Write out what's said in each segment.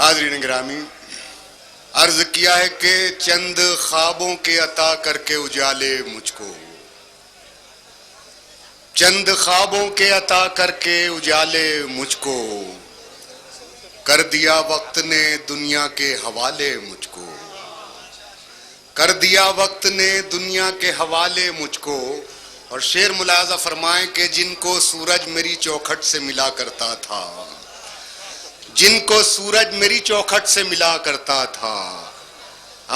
حاضرین گرامی، عرض کیا ہے کہ چند خوابوں کے عطا کر کے اجالے مجھ کو، چند خوابوں کے عطا کر کے اجالے مجھ کو، کر دیا وقت نے دنیا کے حوالے مجھ کو، کر دیا وقت نے دنیا کے حوالے مجھ کو۔ اور شعر ملاحظہ فرمائیں کہ جن کو سورج میری چوکھٹ سے ملا کرتا تھا، جن کو سورج میری چوکھٹ سے ملا کرتا تھا،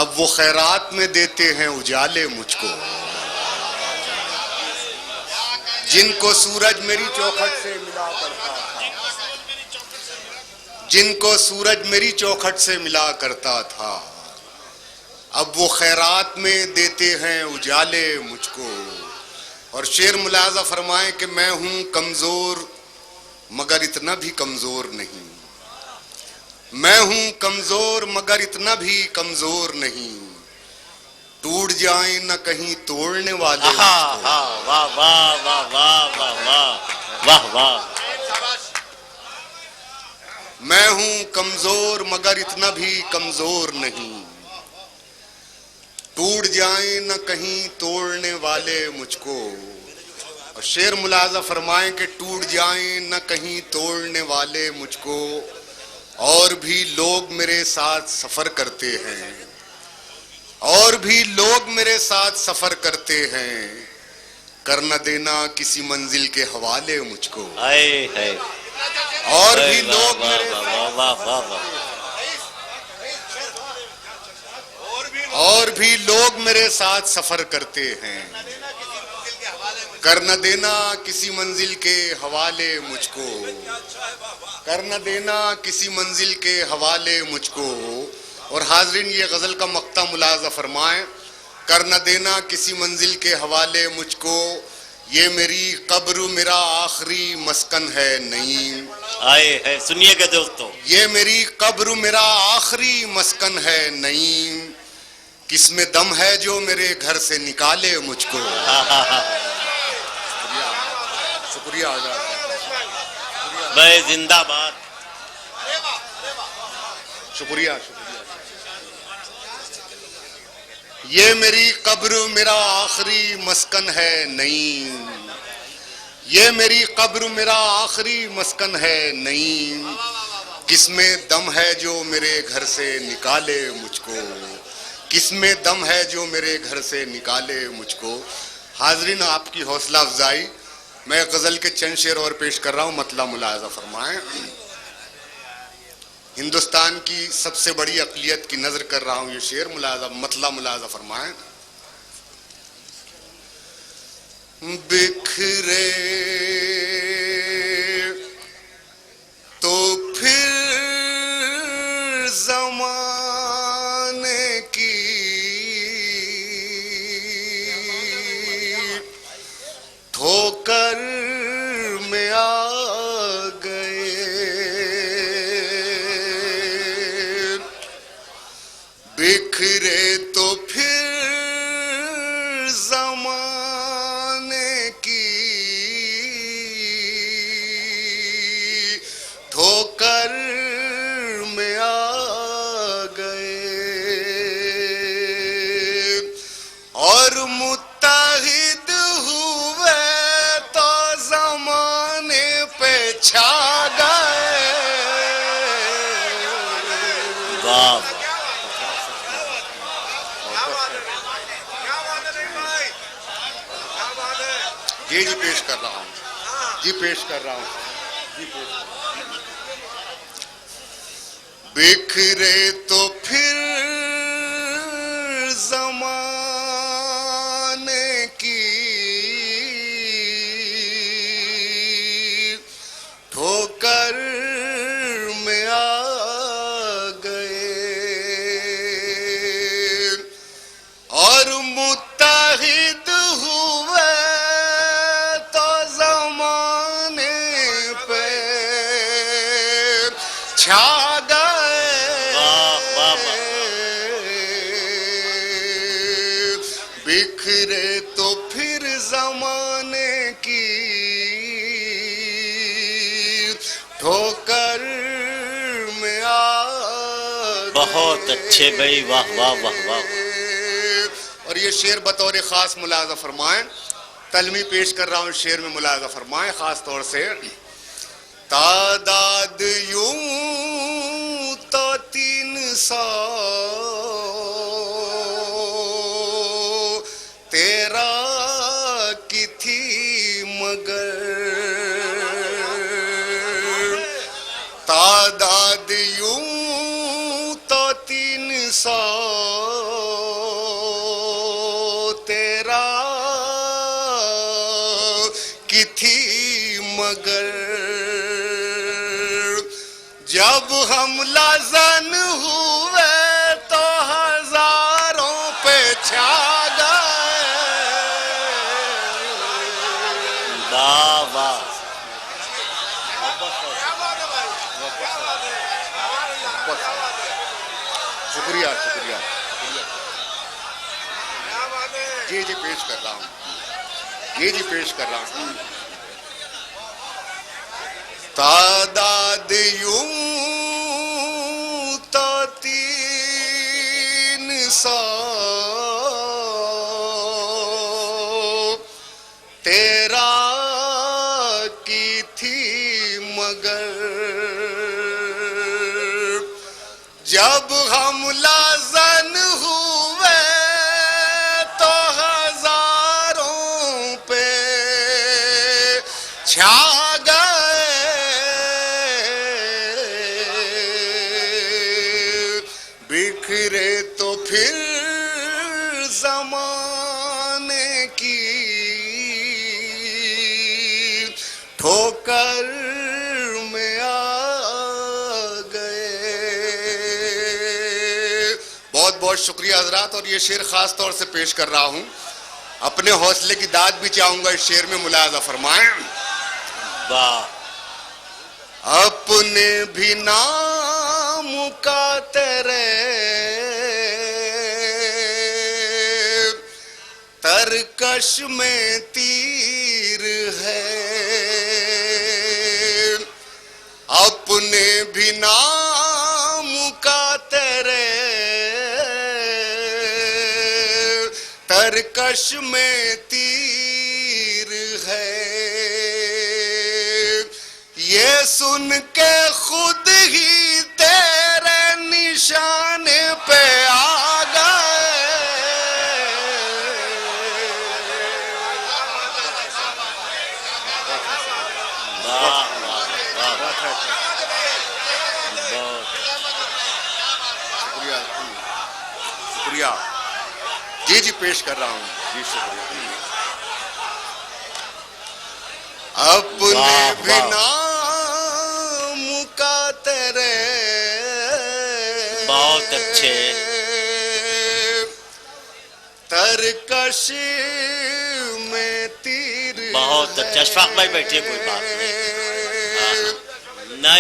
اب وہ خیرات میں دیتے ہیں اجالے مجھ کو۔ جن کو سورج میری چوکھٹ سے ملا کرتا تھا، جن کو سورج میری چوکھٹ سے ملا کرتا تھا، اب وہ خیرات میں دیتے ہیں اجالے مجھ کو۔ اور شعر ملاحظہ فرمائیں کہ میں ہوں کمزور مگر اتنا بھی کمزور نہیں، میں ہوں کمزور مگر اتنا بھی کمزور نہیں، ٹوٹ جائیں نہ کہیں توڑنے والے مجھ کو۔ واہ واہ واہ واہ واہ واہ واہ، میں ہوں کمزور مگر اتنا بھی کمزور نہیں، ٹوٹ جائیں نہ کہیں توڑنے والے مجھ کو۔ اور شعر ملاحظہ فرمائیں کہ ٹوٹ جائیں نہ کہیں توڑنے والے مجھ کو، اور بھی لوگ میرے ساتھ سفر کرتے ہیں، اور بھی لوگ میرے ساتھ سفر کرتے ہیں، کر نہ دینا کسی منزل کے حوالے مجھ کو۔ ہائے ہائے، اور بھی لوگ میرے واہ واہ واہ واہ، اور بھی لوگ میرے ساتھ سفر کرتے ہیں، کر نہ دینا کسی منزل کے حوالے مجھ کو، کر نہ دینا کسی منزل کے حوالے مجھ کو۔ اور حاضرین یہ غزل کا مقطع ملاحظہ فرمائیں، کر نہ دینا کسی منزل کے حوالے مجھ کو، یہ میری قبر میرا آخری مسکن ہے نعیم، آئے ہے سنیے گا دوستو، یہ میری قبر میرا آخری مسکن ہے نعیم، کس میں دم ہے جو میرے گھر سے نکالے مجھ کو۔ شکریہ حضرات، بھائی زندہ باد، شکریہ شکریہ۔ یہ میری قبر میرا آخری مسکن ہے نعیم، یہ میری قبر میرا آخری مسکن ہے نعیم، کس میں دم ہے جو میرے گھر سے نکالے مجھ کو، کس میں دم ہے جو میرے گھر سے نکالے مجھ کو۔ حاضرین آپ کی حوصلہ افزائی میں غزل کے چند شعر اور پیش کر رہا ہوں، مطلع ملاحظہ فرمائیں۔ ہندوستان کی سب سے بڑی اقلیت کی نظر کر رہا ہوں یہ شعر، مطلع ملاحظہ فرمائیں۔ بکھرے تو پھر زمانے کی ٹھوکر میں آ گئے، بکھرے تو پھر زمانے کی ٹھوکر میں آ گئے، اور متحد ہوئے تو زمانے پہ چھا گئے۔ واہ، جی پیش کر رہا ہوں، جی پیش کر رہا ہوں، جی پیش کر رہا ہوں۔ بکھرے تو پھر زمانے کی ٹھوکر میں آ گئے، اور متحد ہوئے تو زمانے پہ چھا گئے، واہ واہ واہ، بکھرے تو پھر زمانے کی ٹھوکر میں آ بہت اچھے بھائی، واہ واہ واہ واہ. اور یہ شعر بطور خاص ملاحظہ فرمائیں، تلمی پیش کر رہا ہوں، شعر میں ملاحظہ فرمائیں خاص طور سے. تعداد یوں تو 300 تیرا کی تھی مگر، تعداد یوں تو 300 تیرا کی تھی مگر، جب ہم لازن ہوئے تو ہزاروں پہ چھا گئے. واہ واہ. شکریہ شکریہ. جی پیش کر رہا ہوں، جی پیش کر رہا ہوں. تعداد یوں تو 300 تیرا کی تھی مگر، جب ہم لازن ہوئے تو ہزاروں پہ چھا گئے. بکھرے تو پھر زمانے کی ٹھوکر میں آ گئے. بہت بہت شکریہ حضرات. اور یہ شعر خاص طور سے پیش کر رہا ہوں، اپنے حوصلے کی داد بھی چاہوں گا اس شعر میں، ملاحظہ فرمائیں. واہ. اپنے بھی نام کا تیرے ترکش میں تیر ہے، اپنے بھی نام کا تیرے ترکش میں تیر ہے. یہ سن کے خود ہی تیرے نشان پہ آ گئے. واہ واہ واہ. بہت شکریہ شکریہ. جی پیش کر رہا ہوں. جی شکریہ. اپنے بھی نام کا تیرے بہت اچھے. ترکش میں تیر بہت اچھا. اشفاق بھائی بیٹھیے، کوئی بات نہیں.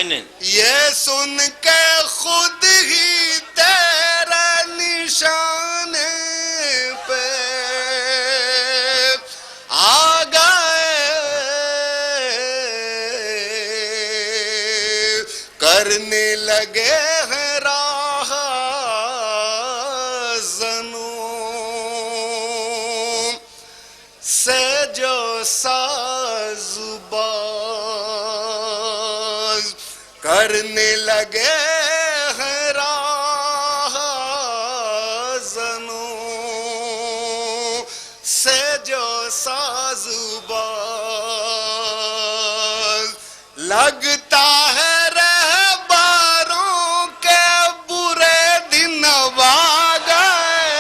نہیں. یہ سن کے خود ہی تیرا نشان پہ آ گئے. کرنے لگے ہیں راہ زنوں سے جو ساز باز، کرنے لگے ہیں راہ زنوں سے جو ساز باز. لگتا ہے رہبروں کے برے دن آ گئے.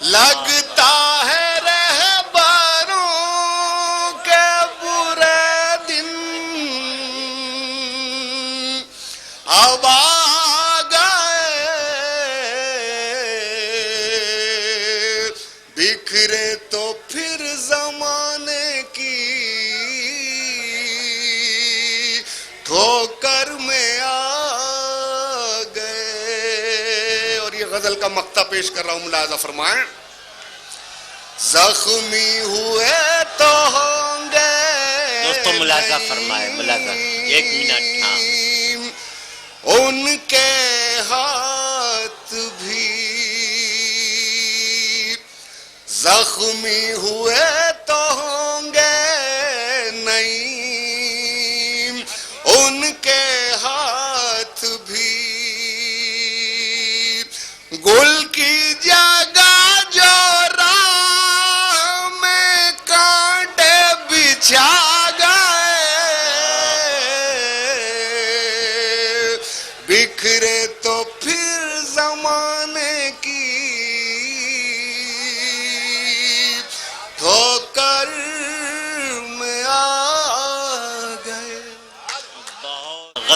لگتا ہے رہبروں کے برے دن اب آ گئے. بکھرے تو پھر زمانے کی ٹھوکر میں آ گئے. اور یہ غزل کا مقطع پیش کر رہا ہوں، ملاحظہ فرمائیں. زخمی ہوئے تو ہوں گے دوستوں ملاحظہ فرمائیں. ملاحظہ 1 منٹ. ہاں. ان کے ہاتھ بھی زخمی ہوئے